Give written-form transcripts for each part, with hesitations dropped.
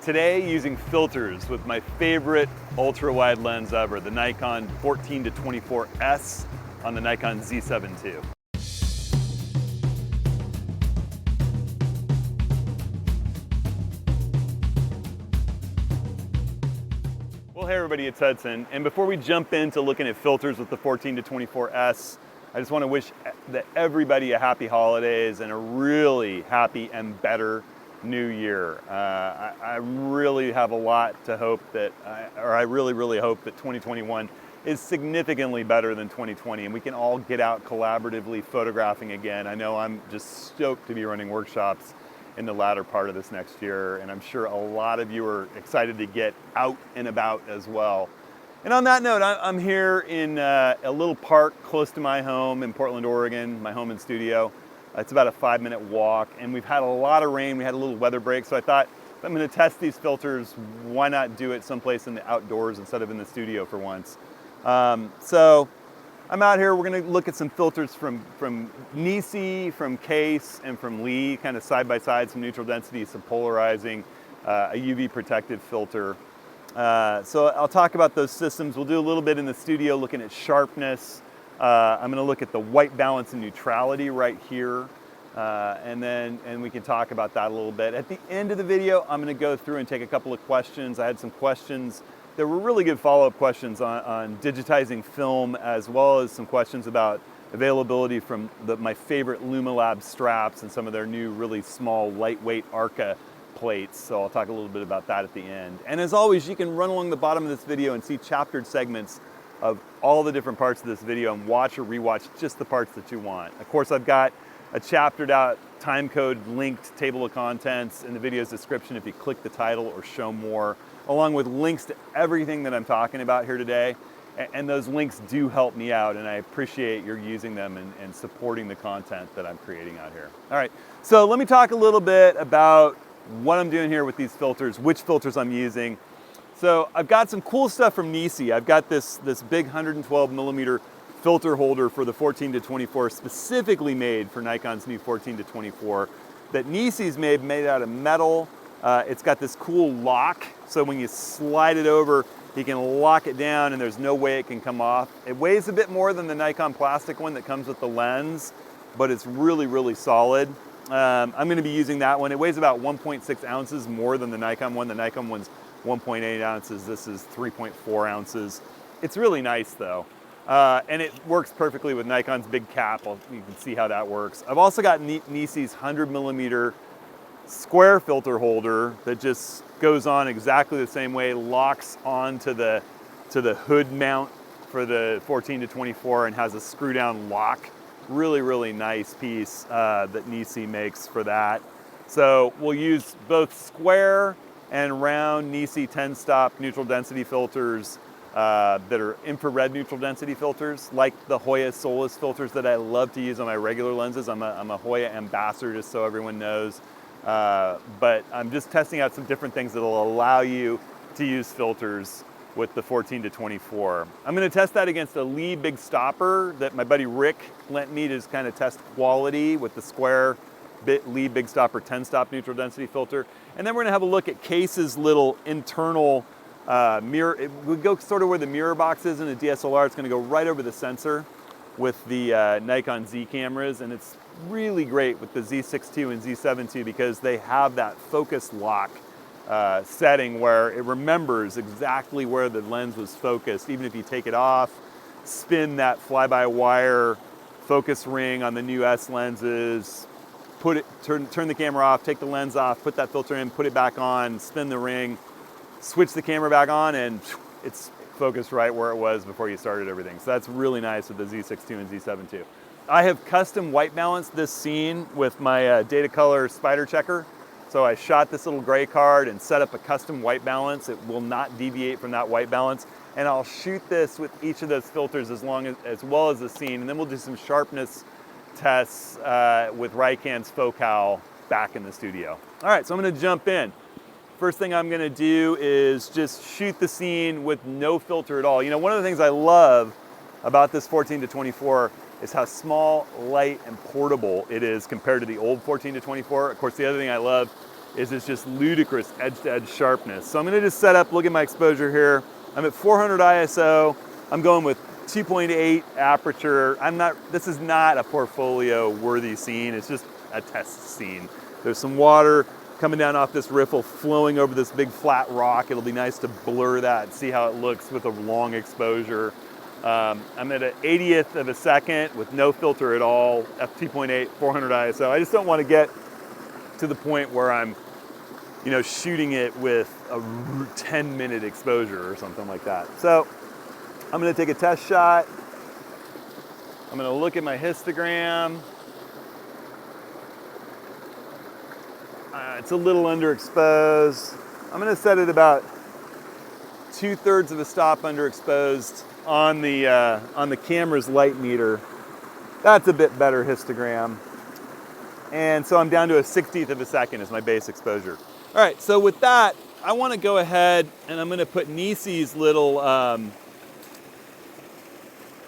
Today, using filters with my favorite ultra-wide lens ever, the Nikon 14-24S on the Nikon Z7 II. Well, hey everybody, it's Hudson. And before we jump into looking at filters with the 14-24S, I just want to wish everybody a happy holidays and a really happy and better new year. I really have a lot to hope that, I really hope that 2021 is significantly better than 2020 and we can all get out collaboratively photographing again. I know I'm just stoked to be running workshops in the latter part of this next year, and I'm sure a lot of you are excited to get out and about as well. And on that note, I'm here in a little park close to my home in Portland, Oregon, my home and studio. It's about a 5-minute walk, and we've had a lot of rain. We had a little weather break, so I thought, if I'm going to test these filters, why not do it someplace in the outdoors instead of in the studio for once? So I'm out here. We're going to look at some filters from NiSi, from Kase, and from Lee, kind of side by side, some neutral density, some polarizing, a UV protective filter. So I'll talk about those systems. We'll do a little bit in the studio looking at sharpness. I'm going to look at the white balance and neutrality right here, and we can talk about that a little bit. At the end of the video, I'm going to go through and take a couple of questions. I had some questions that were really good follow-up questions on digitizing film, as well as some questions about availability from my favorite LumaLabs straps and some of their new really small, lightweight Arca plates. So I'll talk a little bit about that at the end. And as always, you can run along the bottom of this video and see chaptered segments of all the different parts of this video and watch or rewatch just the parts that you want. Of course, I've got a chaptered out time code linked table of contents in the video's description if you click the title or show more, along with links to everything that I'm talking about here today. And those links do help me out, and I appreciate your using them and supporting the content that I'm creating out here. All right, so let me talk a little bit about what I'm doing here with these filters, which filters I'm using. So I've got some cool stuff from NiSi. I've got this big 112 millimeter filter holder for the 14-24, specifically made for Nikon's new 14-24, that NiSi's made out of metal. It's got this cool lock, so when you slide it over, you can lock it down and there's no way it can come off. It weighs a bit more than the Nikon plastic one that comes with the lens, but it's really solid. I'm going to be using that one. It weighs about 1.6 ounces more than the Nikon one. The Nikon one's 1.8 ounces. This is 3.4 ounces. It's really nice though. And it works perfectly with Nikon's big cap. You can see how that works. I've also got NiSi's 100 millimeter square filter holder that just goes on exactly the same way, locks onto the hood mount for the 14-24 and has a screw down lock. Really nice piece that NiSi makes for that. So we'll use both square and round NiSi 10-stop neutral density filters that are infrared neutral density filters, like the Hoya Solus filters that I love to use on my regular lenses. I'm a Hoya ambassador, just so everyone knows. But I'm just testing out some different things that will allow you to use filters with the 14-24. I'm going to test that against a Lee Big Stopper that my buddy Rick lent me to just kind of test quality with the square Lee Big Stopper 10-stop neutral density filter. And then we're going to have a look at Kase's little internal mirror. It would go sort of where the mirror box is in a DSLR. It's going to go right over the sensor with the Nikon Z cameras, and it's really great with the Z6 II and Z7 II because they have that focus lock setting where it remembers exactly where the lens was focused. Even if you take it off, spin that fly-by-wire focus ring on the new S lenses, turn the camera off, take the lens off, put that filter in, put it back on, spin the ring, switch the camera back on, and it's focused right where it was before you started everything. So that's really nice with the Z6 II and Z7 II. I have custom white balanced this scene with my Datacolor spider checker. So I shot this little gray card and set up a custom white balance. It will not deviate from that white balance. And I'll shoot this with each of those filters as well as the scene. And then we'll do some sharpness tests with Rican's focal back in the studio. All right, so I'm gonna jump in. First thing I'm gonna do is just shoot the scene with no filter at all. You know, one of the things I love about this 14-24 is how small, light, and portable it is compared to the old 14-24. Of course, the other thing I love is it's just ludicrous edge-to-edge sharpness. So I'm gonna just set up, look at my exposure here. I'm at 400 ISO. I'm going with 2.8 aperture. This is not a portfolio worthy scene. It's just a test scene. There's some water coming down off this riffle, flowing over this big flat rock. It'll be nice to blur that, see how it looks with a long exposure. I'm at an 80th of a second with no filter at all, f2.8, 400 ISO. I just don't want to get to the point where I'm, shooting it with a 10-minute exposure or something like that. So I'm going to take a test shot. I'm going to look at my histogram. It's a little underexposed. I'm going to set it about 2/3 of a stop underexposed on the camera's light meter. That's a bit better histogram. And so I'm down to a 60th of a second as my base exposure. All right, so with that, I want to go ahead and I'm going to put NiSi's little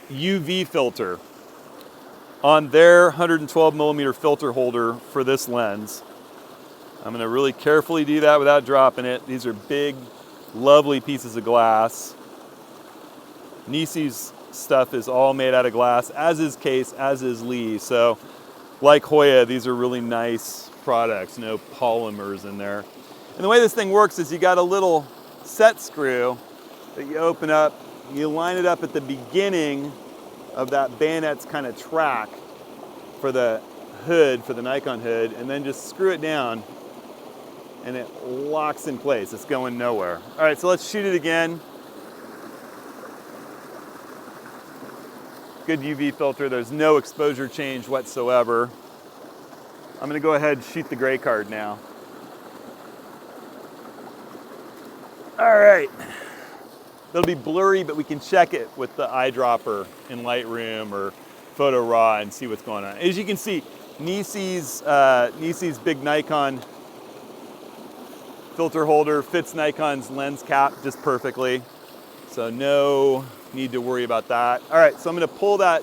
UV filter on their 112 millimeter filter holder for this lens. I'm going to really carefully do that without dropping it. These are big, lovely pieces of glass. NiSi's stuff is all made out of glass, as is Kase, as is Lee. So like Hoya, these are really nice products, no polymers in there. And the way this thing works is you got a little set screw that you open up, you line it up at the beginning of that bayonet's kind of track for the hood, for the Nikon hood, and then just screw it down and it locks in place. It's going nowhere. All right, so let's shoot it again. Good UV filter, there's no exposure change whatsoever. I'm gonna go ahead and shoot the gray card now. All right, it'll be blurry, but we can check it with the eyedropper in Lightroom or Photo Raw and see what's going on. As you can see, NiSi's big Nikon filter holder fits Nikon's lens cap just perfectly. So no need to worry about that. All right, so I'm gonna pull that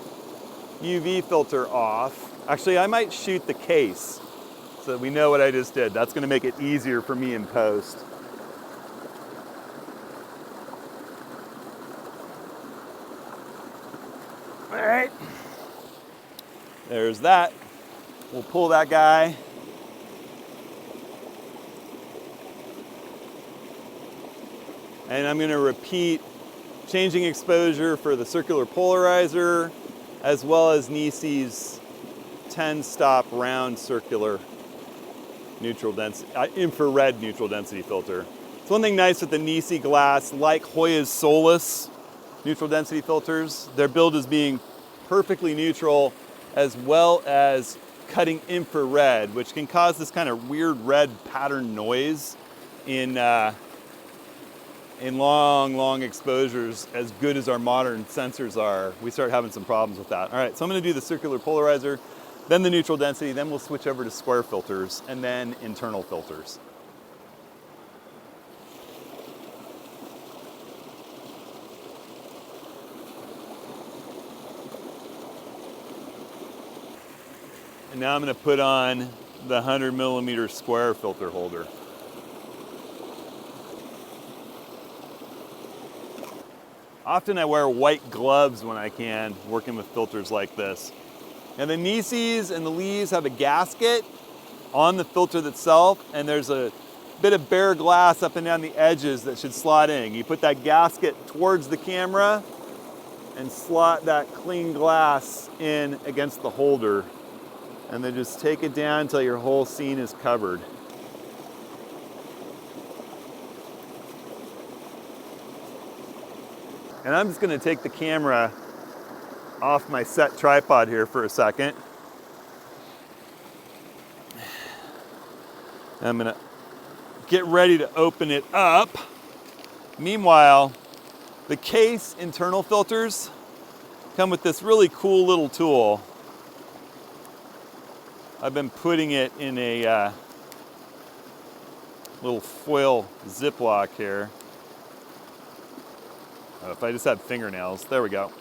UV filter off. Actually, I might shoot the case so that we know what I just did. That's gonna make it easier for me in post. All right, there's that. We'll pull that guy. And I'm gonna repeat changing exposure for the circular polarizer, as well as NiSi's 10-stop round circular neutral density, infrared neutral density filter. It's one thing nice with the NiSi glass, like Hoya's Solus neutral density filters, their build is being perfectly neutral, as well as cutting infrared, which can cause this kind of weird red pattern noise in long exposures. As good as our modern sensors are, we start having some problems with that. All right, so I'm gonna do the circular polarizer, then the neutral density, then we'll switch over to square filters, and then internal filters. And now I'm gonna put on the 100 millimeter square filter holder. Often I wear white gloves when I can, working with filters like this. And the NiSi's and the Lee's have a gasket on the filter itself, and there's a bit of bare glass up and down the edges that should slot in. You put that gasket towards the camera and slot that clean glass in against the holder, and then just take it down until your whole scene is covered. And I'm just gonna take the camera off my set tripod here for a second. And I'm gonna get ready to open it up. Meanwhile, the Kase internal filters come with this really cool little tool. I've been putting it in a little foil Ziploc here. If I just had fingernails, there we go.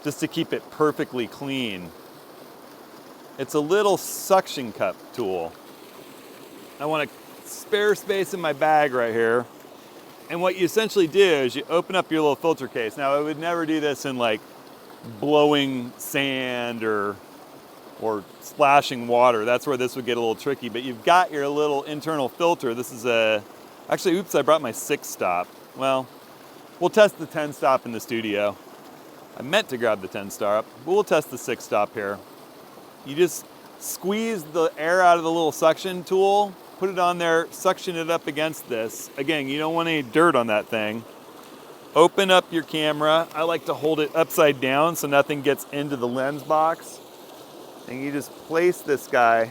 Just to keep it perfectly clean. It's a little suction cup tool. I want a spare space in my bag right here. And what you essentially do is you open up your little filter case. Now I would never do this in like blowing sand or splashing water. That's where this would get a little tricky, but you've got your little internal filter. This is actually, oops, I brought my 6-stop. Well, we'll test the 10-stop in the studio. I meant to grab the 10-stop, but we'll test the 6-stop here. You just squeeze the air out of the little suction tool, put it on there, suction it up against this. Again, you don't want any dirt on that thing. Open up your camera. I like to hold it upside down so nothing gets into the lens box. And you just place this guy.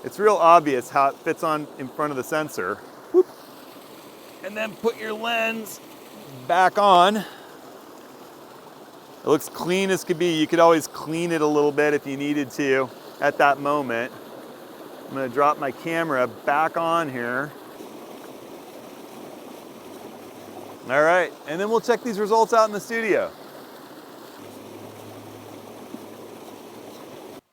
It's real obvious how it fits on in front of the sensor. Whoop. And then put your lens back on. It looks clean as could be. You could always clean it a little bit if you needed to at that moment. I'm gonna drop my camera back on here. All right, and then we'll check these results out in the studio.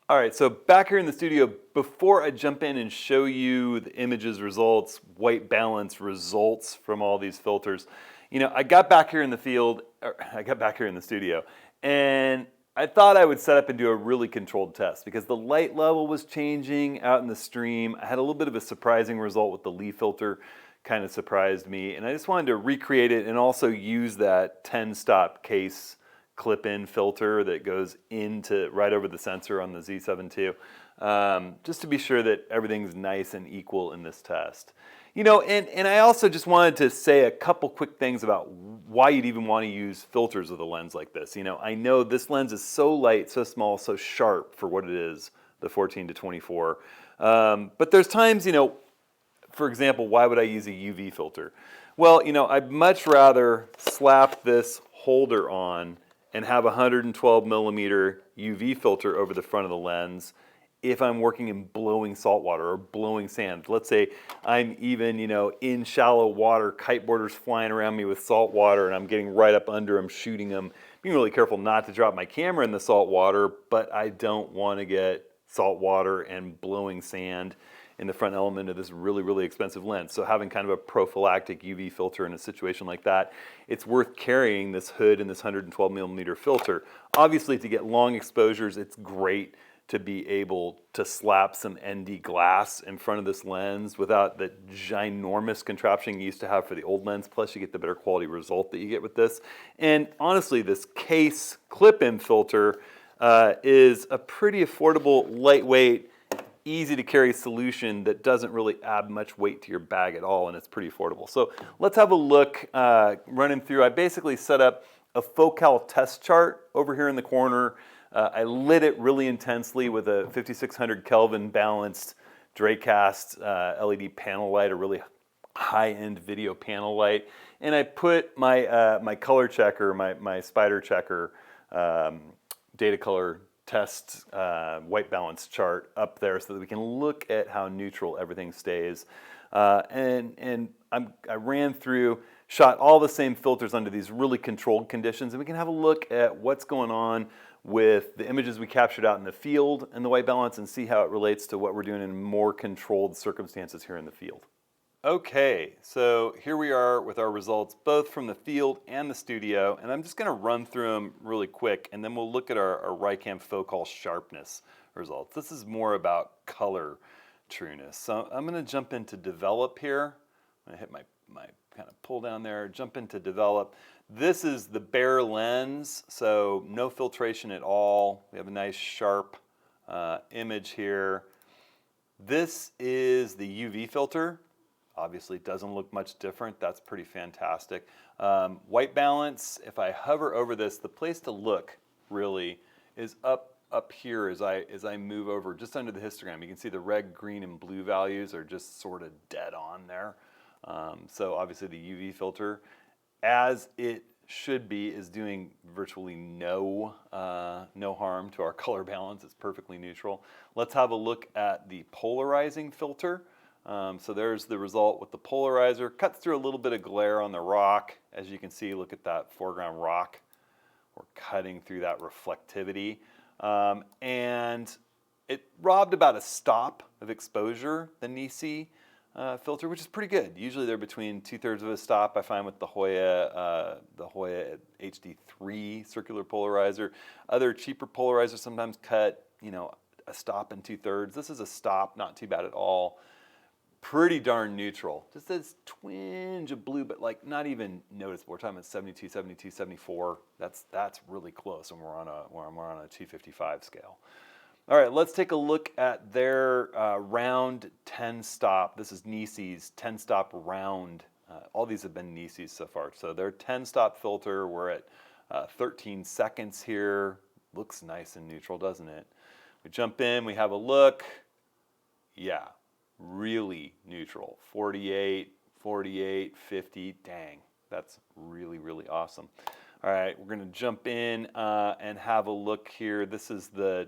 All right, so back here in the studio, before I jump in and show you the images results, white balance results from all these filters, you know, I got back here in the field, or I got back here in the studio, and I thought I would set up and do a really controlled test because the light level was changing out in the stream. I had a little bit of a surprising result with the Lee filter, kind of surprised me, and I just wanted to recreate it and also use that 10-stop Kase clip-in filter that goes into right over the sensor on the Z7 II, just to be sure that everything's nice and equal in this test. You know, and I also just wanted to say a couple quick things about why you'd even want to use filters with a lens like this. You know, I know this lens is so light, so small, so sharp for what it is, the 14 to 24. But there's times, you know, for example, why would I use a UV filter? Well, you know, I'd much rather slap this holder on and have a 112 millimeter UV filter over the front of the lens if I'm working in blowing salt water or blowing sand. Let's say I'm even, you know, in shallow water, kiteboarders flying around me with salt water and I'm getting right up under them, shooting them. Being really careful not to drop my camera in the salt water, but I don't want to get salt water and blowing sand in the front element of this really, really expensive lens. So having kind of a prophylactic UV filter in a situation like that, it's worth carrying this hood and this 112 millimeter filter. Obviously, to get long exposures, it's great to be able to slap some ND glass in front of this lens without the ginormous contraption you used to have for the old lens. Plus, you get the better quality result that you get with this. And honestly, this Kase clip-in filter is a pretty affordable, lightweight, easy to carry solution that doesn't really add much weight to your bag at all, and it's pretty affordable. So let's have a look running through. I basically set up a focal test chart over here in the corner. I lit it really intensely with a 5600 Kelvin balanced Dracast LED panel light, a really high-end video panel light, and I put my my color checker, my spider checker data color test white balance chart up there so that we can look at how neutral everything stays. And I ran through, shot all the same filters under these really controlled conditions, and we can have a look at what's going on with the images we captured out in the field and the white balance and see how it relates to what we're doing in more controlled circumstances here in the field. Okay, so here we are with our results both from the field and the studio, and I'm just going to run through them really quick and then we'll look at our Ricam focal sharpness results. This is more about color trueness. So I'm going to jump into develop here. I'm going to hit my kind of pull down there, jump into develop. This is the bare lens, so no filtration at all. We have a nice sharp image here. This is the UV filter. Obviously, it doesn't look much different. That's pretty fantastic. White balance, if I hover over this, the place to look really is up here as I move over just under the histogram. You can see the red, green, and blue values are just sort of dead on there. So obviously the UV filter, as it should be, is doing virtually no harm to our color balance. It's perfectly neutral. Let's have a look at the polarizing filter. So there's the result with the polarizer. Cuts through a little bit of glare on the rock. As you can see, look at that foreground rock. We're cutting through that reflectivity. And it robbed about a stop of exposure, the NiSi filter, which is pretty good. Usually they're between 2/3 of a stop. I find with the Hoya HD3 circular polarizer. Other cheaper polarizers sometimes cut, you know, a stop in 2/3. This is a stop, not too bad at all. Pretty darn neutral. Just this twinge of blue, but like not even noticeable. We're talking about 72, 72, 74. That's really close when we're on a 255 scale. All right, let's take a look at their round 10 stop. This is NiSi's 10 stop round. All these have been NiSi's so far. So their 10 stop filter, we're at 13 seconds here. Looks nice and neutral, doesn't it? We jump in, we have a look. Yeah, really neutral. 48, 48, 50, dang. That's really, really awesome. All right, we're going to jump in and have a look here. This is the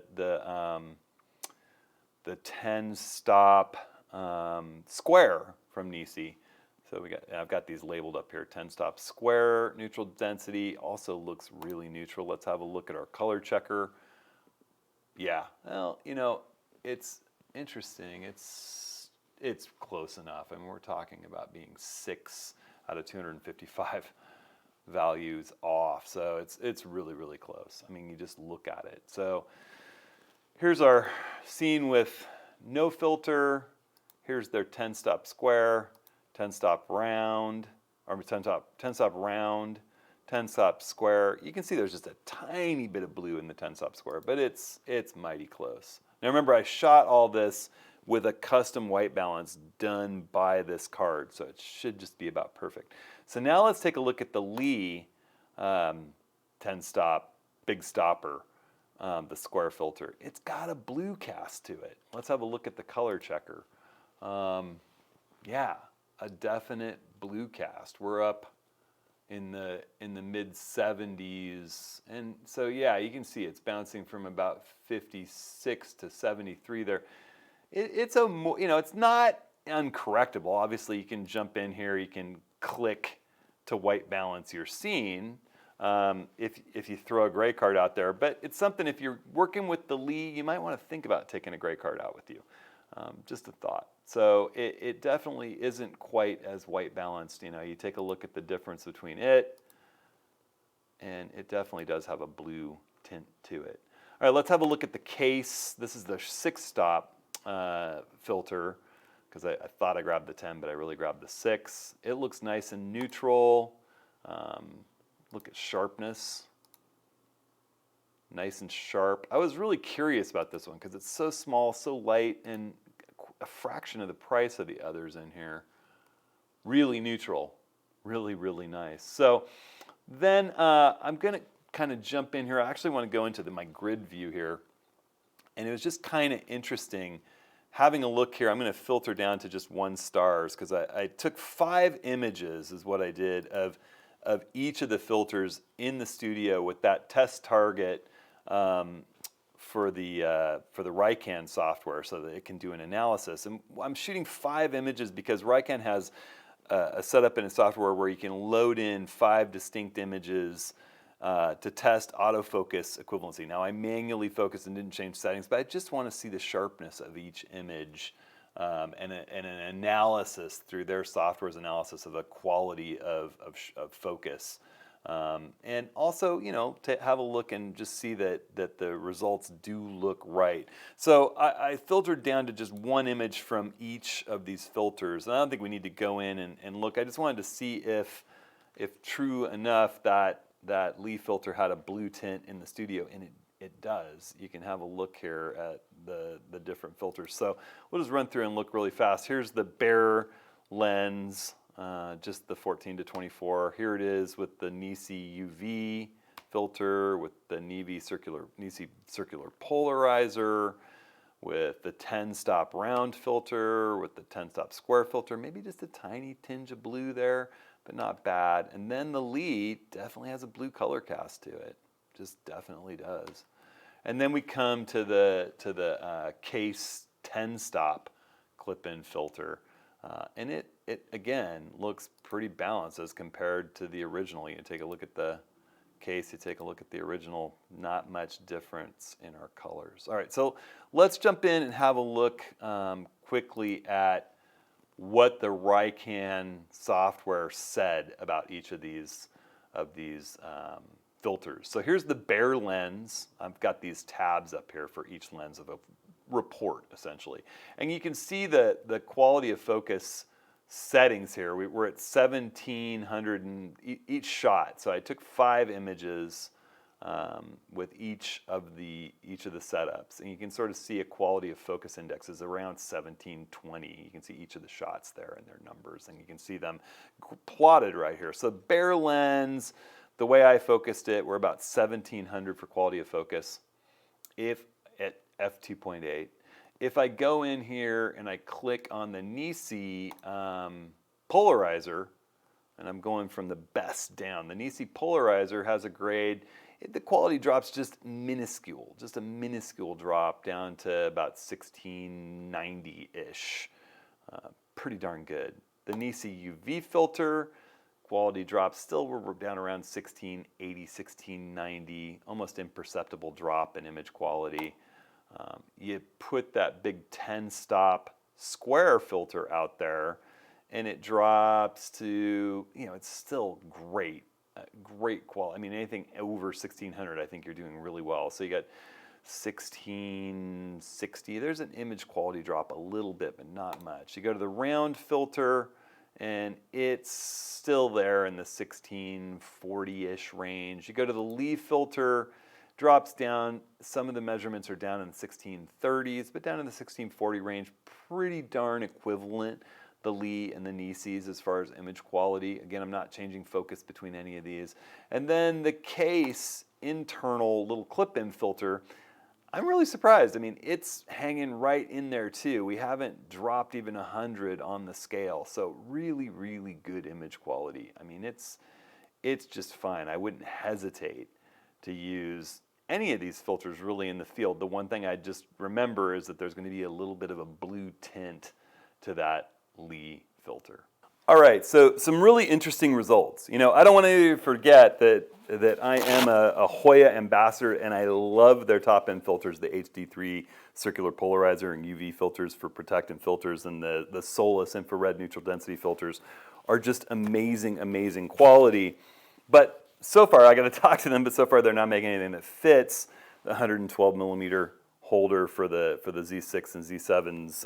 10 stop square from NiSi. So I've got these labeled up here. 10 stop square, neutral density, also looks really neutral. Let's have a look at our color checker. Yeah, well, you know, it's interesting. It's close enough. I mean, we're talking about being 6 out of 255 values off, so it's really, really close. I mean, you just look at it. So here's our scene with no filter. Here's their 10 stop square, 10 stop round, or 10 stop round, 10 stop square. You can see there's just a tiny bit of blue in the 10 stop square, but it's mighty close. Now remember, I shot all this with a custom white balance done by this card, so it should just be about perfect. So now let's take a look at the Lee 10 stop big stopper, the square filter. It's got a blue cast to it. Let's have a look at the color checker. Yeah, a definite blue cast. We're up in the mid 70s, and so yeah, you can see it's bouncing from about 56 to 73 there. It's it's not uncorrectable. Obviously, you can jump in here, you can click to white balance your scene if you throw a gray card out there. But it's something, if you're working with the Lee, you might want to think about taking a gray card out with you. Just a thought. So it definitely isn't quite as white balanced. You know, you take a look at the difference between it, and it definitely does have a blue tint to it. All right, let's have a look at the Kase. This is the 6 stop filter, because I thought I grabbed the 10, but I really grabbed the 6. It looks nice and neutral. Look at sharpness. Nice and sharp. I was really curious about this one because it's so small, so light, and a fraction of the price of the others in here. Really neutral. Really, really nice. So then I'm going to kind of jump in here. I actually want to go into my grid view here. And it was just kind of interesting having a look here. I'm going to filter down to just 1 stars because I took 5 images is what I did of each of the filters in the studio with that test target for the Rican software so that it can do an analysis. And I'm shooting 5 images because Rican has a setup in its software where you can load in 5 distinct images to test autofocus equivalency. Now I manually focused and didn't change settings, but I just want to see the sharpness of each image and an analysis through their software's analysis of the quality of focus. And also, you know, to have a look and just see that the results do look right. So I filtered down to just 1 image from each of these filters. And I don't think we need to go in and look. I just wanted to see if true enough that Lee filter had a blue tint in the studio, and it does. You can have a look here at the different filters. So we'll just run through and look really fast. Here's the bare lens, just the 14 to 24. Here it is with the NiSi UV filter, with the NiSi circular polarizer, with the 10 stop round filter, with the 10 stop square filter, maybe just a tiny tinge of blue there, but not bad. And then the Lee definitely has a blue color cast to it. Just definitely does. And then we come to the Kase 10 stop clip-in filter. And it again looks pretty balanced as compared to the original. You can take a look at the Kase, take a look at the original, not much difference in our colors. All right, so let's jump in and have a look quickly at what the Rican software said about each of these filters. So here's the bare lens. I've got these tabs up here for each lens of a report, essentially. And you can see the quality of focus settings here. We're at 1700 in each shot. So I took 5 images with each of the setups, and you can sort of see a quality of focus index is around 1720. You can see each of the shots there and their numbers, and you can see them plotted right here. So bare lens, the way I focused it, we're about 1700 for quality of focus if at f2.8. If I go in here and I click on the NiSi polarizer, and I'm going from the best down, the NiSi polarizer has a grade. The quality drops just minuscule, just a minuscule drop down to about 1690-ish. Pretty darn good. The NiSi UV filter, quality drops still, we're down around 1680, 1690, almost imperceptible drop in image quality. You put that big 10-stop square filter out there, and it drops to, it's still great. Great quality. I mean, anything over 1600, I think you're doing really well. So you got 1660. There's an image quality drop a little bit, but not much. You go to the round filter, and it's still there in the 1640-ish range. You go to the leaf filter, drops down. Some of the measurements are down in the 1630s, but down in the 1640 range. Pretty darn equivalent, the Lee and the NiSis, as far as image quality. Again, I'm not changing focus between any of these. And then the Kase internal little clip-in filter, I'm really surprised. I mean, it's hanging right in there too. We haven't dropped even 100 on the scale. So really, really good image quality. I mean, it's just fine. I wouldn't hesitate to use any of these filters really in the field. The one thing I just remember is that there's going to be a little bit of a blue tint to that Lee filter. All right, so some really interesting results. I don't want to forget that I am a Hoya ambassador, and I love their top-end filters, the HD3 circular polarizer and UV filters for protectant filters, and the Solus infrared neutral density filters are just amazing, amazing quality. But so far, I got to talk to them, but so far they're not making anything that fits the 112 millimeter holder for the Z6 and Z7's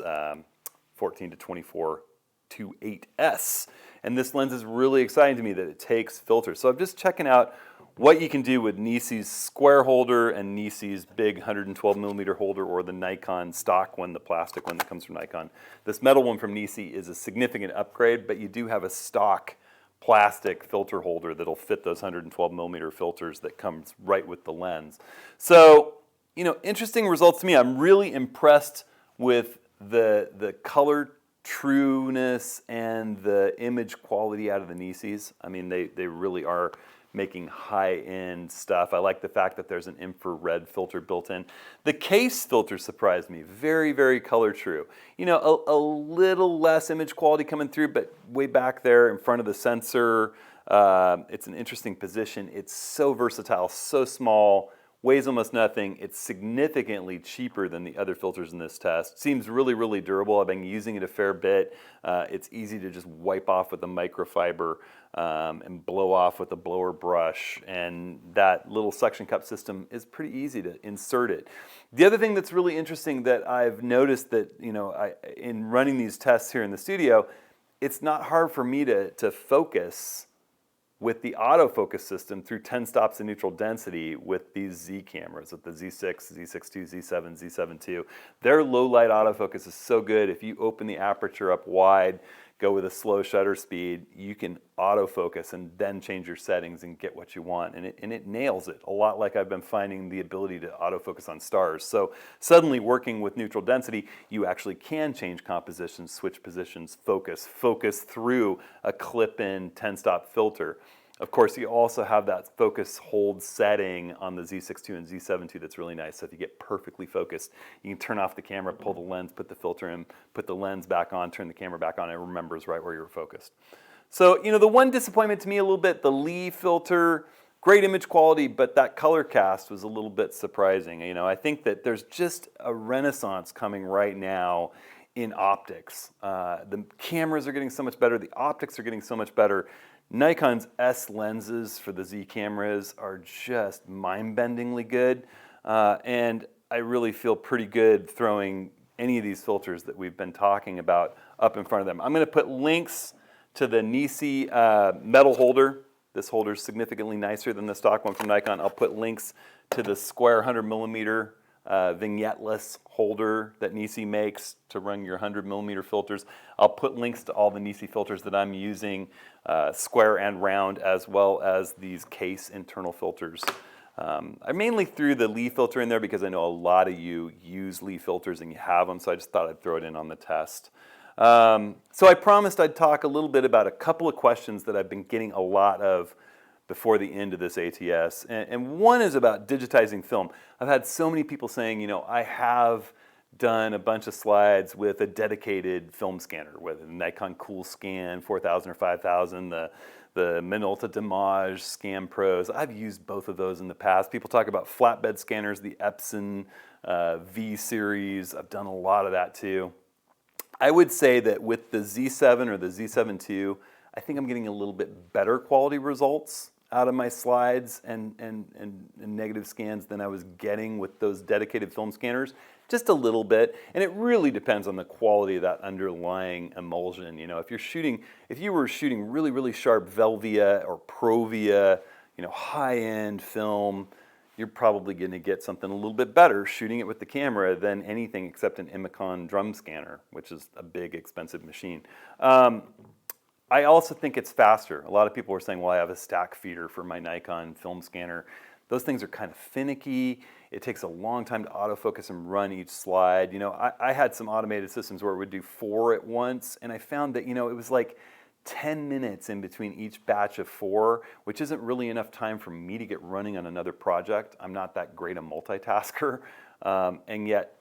14 to 24 to 8S. And this lens is really exciting to me that it takes filters. So I'm just checking out what you can do with NiSi's square holder and NiSi's big 112 millimeter holder, or the Nikon stock one, the plastic one that comes from Nikon. This metal one from NiSi is a significant upgrade, but you do have a stock plastic filter holder that'll fit those 112 millimeter filters that comes right with the lens. So, interesting results to me. I'm really impressed with the color trueness and the image quality out of the NiSis. I mean, they really are making high-end stuff. I like the fact that there's an infrared filter built in. The Kase filter surprised me. Very, very color true. A little less image quality coming through, but way back there in front of the sensor. It's an interesting position. It's so versatile, so small, weighs almost nothing. It's significantly cheaper than the other filters in this test. Seems really, really durable. I've been using it a fair bit. It's easy to just wipe off with a microfiber and blow off with a blower brush. And that little suction cup system is pretty easy to insert it. The other thing that's really interesting that I've noticed that, in running these tests here in the studio, it's not hard for me to focus with the autofocus system through 10 stops in neutral density with these Z cameras, with the Z6, Z6 II, Z7, Z7 II. Their low light autofocus is so good. If you open the aperture up wide, go with a slow shutter speed, you can autofocus and then change your settings and get what you want. And it nails it, a lot like I've been finding the ability to autofocus on stars. So suddenly working with neutral density, you actually can change compositions, switch positions, focus through a clip-in 10-stop filter. Of course, you also have that focus hold setting on the Z6 II and Z7 II that's really nice. So if you get perfectly focused, you can turn off the camera, pull the lens, put the filter in, put the lens back on, turn the camera back on, and it remembers right where you were focused. So, the one disappointment to me a little bit, the Lee filter, great image quality, but that color cast was a little bit surprising. You know, I think that there's just a renaissance coming right now in optics. The cameras are getting so much better, the optics are getting so much better. Nikon's S lenses for the Z cameras are just mind-bendingly good, and I really feel pretty good throwing any of these filters that we've been talking about up in front of them. I'm going to put links to the NiSi metal holder. This holder is significantly nicer than the stock one from Nikon. I'll put links to the square 100mm vignetteless holder that NiSi makes to run your 100mm filters. I'll put links to all the NiSi filters that I'm using, square and round, as well as these Kase internal filters. I mainly threw the Lee filter in there because I know a lot of you use Lee filters and you have them, so I just thought I'd throw it in on the test. So I promised I'd talk a little bit about a couple of questions that I've been getting a lot of before the end of this ATS, and one is about digitizing film. I've had so many people saying, you know, I have done a bunch of slides with a dedicated film scanner, with a Nikon Coolscan 4000 or 5000, the Minolta Damage Scan Pros. I've used both of those in the past. People talk about flatbed scanners, the Epson V series. I've done a lot of that too. I would say that with the Z7 or the Z7 II, I think I'm getting a little bit better quality results out of my slides and negative scans than I was getting with those dedicated film scanners, just a little bit. And it really depends on the quality of that underlying emulsion. You know, if you were shooting really, really sharp Velvia or Provia, you know, high-end film, you're probably going to get something a little bit better shooting it with the camera than anything except an Imicon drum scanner, which is a big, expensive machine. I also think it's faster. A lot of people are saying, well, I have a stack feeder for my Nikon film scanner. Those things are kind of finicky. It takes a long time to autofocus and run each slide. You know, I had some automated systems where it would do 4 at once, and I found that, you know, it was like 10 minutes in between each batch of 4, which isn't really enough time for me to get running on another project. I'm not that great a multitasker, and yet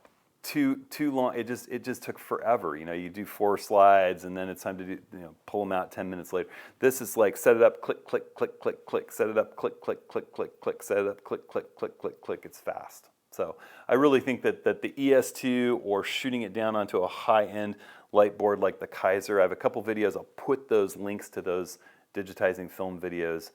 too long. It just took forever. You know, you do 4 slides and then it's time to do, you know, pull them out 10 minutes later. This is like set it up, click, click, click, click, click, set it up, click, click, click, click, click, set it up, click, click, click, click, click. It's fast. So I really think that the ES2 or shooting it down onto a high-end light board like the Kase, I have a couple videos. I'll put those links to those digitizing film videos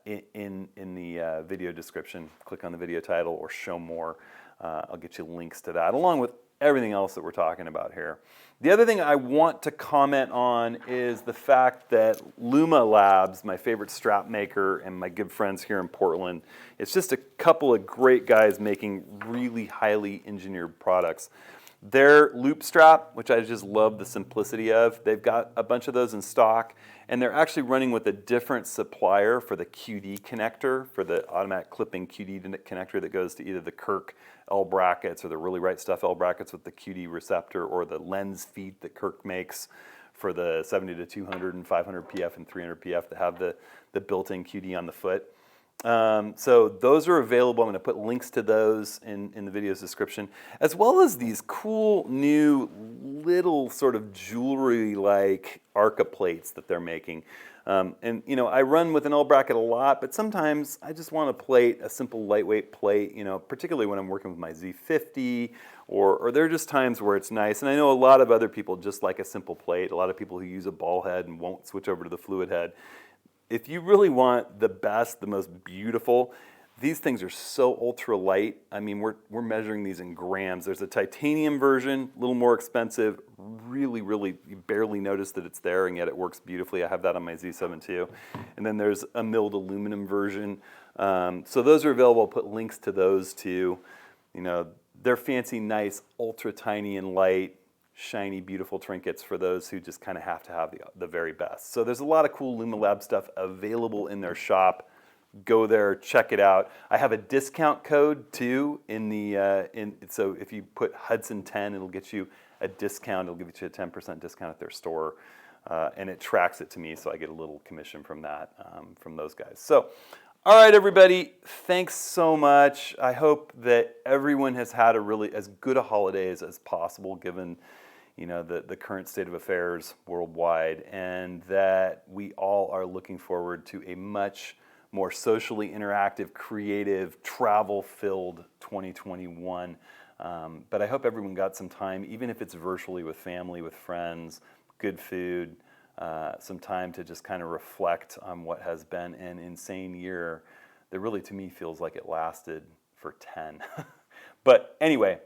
in the video description. Click on the video title or show more. I'll get you links to that, along with everything else that we're talking about here. The other thing I want to comment on is the fact that LumaLabs, my favorite strap maker and my good friends here in Portland, it's just a couple of great guys making really highly engineered products. Their loop strap, which I just love the simplicity of, they've got a bunch of those in stock, and they're actually running with a different supplier for the QD connector, for the automatic clipping QD connector that goes to either the Kirk L brackets or the Really Right Stuff L brackets with the QD receptor, or the lens feet that Kirk makes for the 70 to 200 and 500 PF and 300 PF that have the built-in QD on the foot. So those are available. I'm going to put links to those in the video's description, as well as these cool new little sort of jewelry-like Arca plates that they're making. And you know, I run with an L bracket a lot, but sometimes I just want a plate, a simple lightweight plate, you know, particularly when I'm working with my Z50, or there are just times where it's nice. And I know a lot of other people just like a simple plate, a lot of people who use a ball head and won't switch over to the fluid head. If you really want the best, the most beautiful, these things are so ultra light. I mean, we're measuring these in grams. There's a titanium version, a little more expensive, really, you barely notice that it's there, and yet it works beautifully. I have that on my Z7 too. And then there's a milled aluminum version. So those are available. I'll put links to those too. You know, they're fancy, nice, ultra tiny and light, shiny, beautiful trinkets for those who just kind of have to have the very best. So there's a lot of cool LumaLabs stuff available in their shop. Go there, check it out. I have a discount code too so if you put Hudson 10, it'll get you a discount. It'll give you a 10% discount at their store, and it tracks it to me, so I get a little commission from that, from those guys. So, all right, everybody, thanks so much. I hope that everyone has had as good a holidays as possible, given, you know, the current state of affairs worldwide, and that we all are looking forward to a much more socially interactive, creative, travel-filled 2021. But I hope everyone got some time, even if it's virtually with family, with friends, good food, some time to just kind of reflect on what has been an insane year that really to me feels like it lasted for 10. But anyway,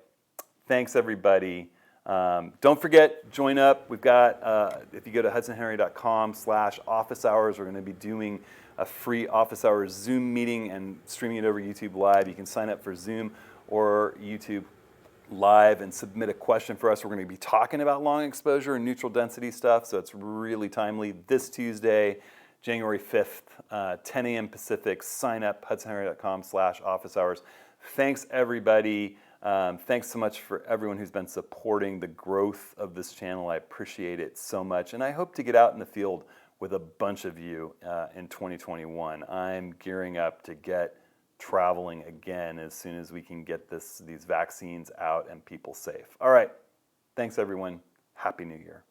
thanks everybody. Don't forget, join up. We've got, if you go to hudsonhenry.com/office hours, we're going to be doing a free office hours Zoom meeting and streaming it over YouTube Live. You can sign up for Zoom or YouTube Live and submit a question for us. We're going to be talking about long exposure and neutral density stuff, so it's really timely. This Tuesday, January 5th, 10 a.m. Pacific. Sign up, hudsonhenry.com/office hours. Thanks, everybody. Thanks so much for everyone who's been supporting the growth of this channel. I appreciate it so much, and I hope to get out in the field with a bunch of you in 2021. I'm gearing up to get traveling again as soon as we can get these vaccines out and people safe. All right, thanks everyone. Happy New Year.